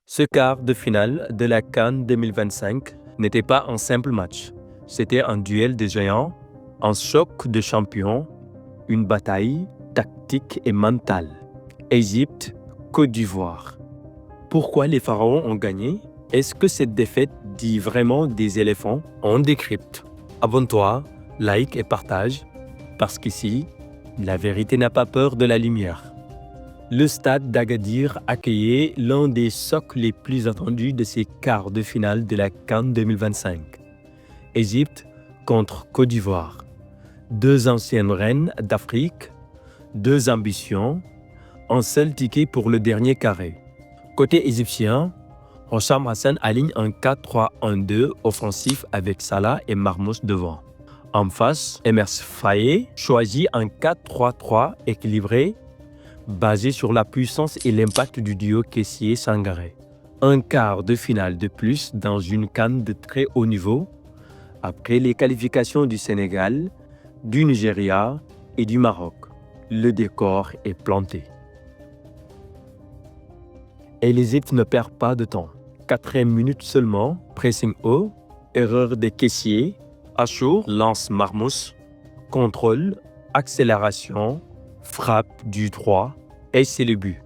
Ce quart de finale de la CAN 2025 n'était pas un simple match. C'était un duel de géants, un choc de champions, une bataille tactique et mentale. Égypte, Côte d'Ivoire. Pourquoi les pharaons ont gagné? Est-ce que cette défaite dit vraiment des éléphants? On décrypte. Abonne-toi, like et partage, parce qu'ici, la vérité n'a pas peur de la lumière. Le stade d'Agadir accueillait l'un des chocs les plus attendus de ces quarts de finale de la CAN 2025. Égypte contre Côte d'Ivoire. Deux anciennes reines d'Afrique, deux ambitions, un seul ticket pour le dernier carré. Côté égyptien, Hossam Hassan aligne un 4-3-1-2 offensif avec Salah et Marmoush devant. En face, Emers Faye choisit un 4-3-3 équilibré basé sur la puissance et l'impact du duo Kessié-Sangaré. Un quart de finale de plus dans une CAN de très haut niveau, après les qualifications du Sénégal, du Nigeria et du Maroc. Le décor est planté. Et l'Égypte ne perd pas de temps. 4e minute seulement, pressing haut, erreur de Kessié, Achour lance Marmoush, contrôle, accélération, frappe du 3 et c'est le but.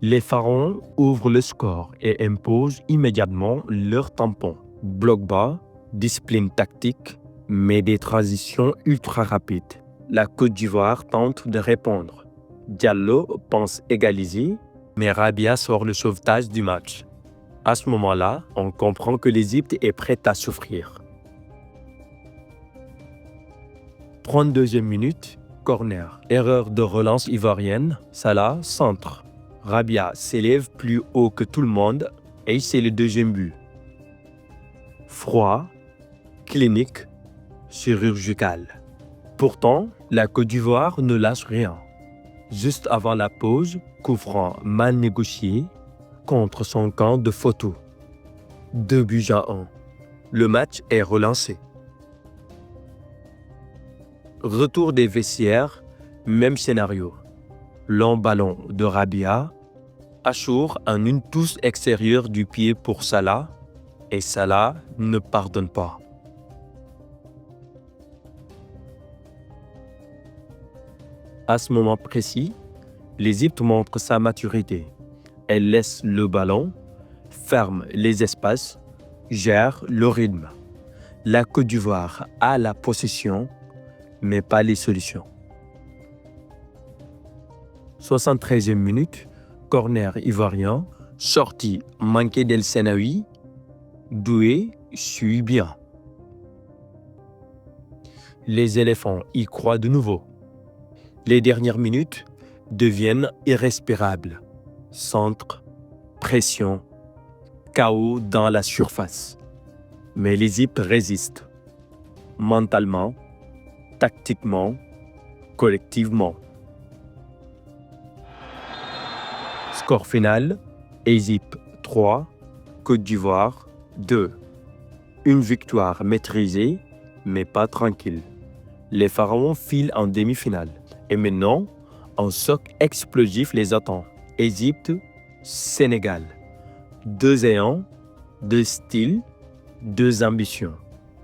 Les pharaons ouvrent le score et imposent immédiatement leur tampon. Bloc bas, discipline tactique, mais des transitions ultra rapides. La Côte d'Ivoire tente de répondre. Diallo pense égaliser, mais Rabia sort le sauvetage du match. À ce moment-là, on comprend que l'Égypte est prête à souffrir. 32e minute, corner. Erreur de relance ivoirienne, Salah centre. Rabia s'élève plus haut que tout le monde et c'est le deuxième but. Froid, clinique, chirurgical. Pourtant, la Côte d'Ivoire ne lâche rien. Juste avant la pause, coup franc mal négocié contre son camp de photos. 2-1. Le match est relancé. Retour des vestiaires, même scénario. Long ballon de Rabia, Achour en une touche extérieure du pied pour Salah, et Salah ne pardonne pas. À ce moment précis, l'Égypte montre sa maturité. Elle laisse le ballon, ferme les espaces, gère le rythme. La Côte d'Ivoire a la possession, mais pas les solutions. 73e minute, corner ivoirien, sortie manquée d'El Senaoui, Doué suit bien. Les éléphants y croient de nouveau. Les dernières minutes deviennent irrespirables. Centre, pression, chaos dans la surface. Mais l'Égypte résiste. Mentalement, tactiquement, collectivement. Score final, Égypte 3, Côte d'Ivoire 2. Une victoire maîtrisée, mais pas tranquille. Les pharaons filent en demi-finale. Et maintenant, un choc explosif les attend. Égypte, Sénégal. Deux géants, deux styles, deux ambitions.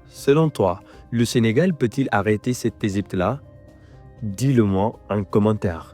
Selon toi, le Sénégal peut-il arrêter cette Égypte-là? Dis-le moi en commentaire.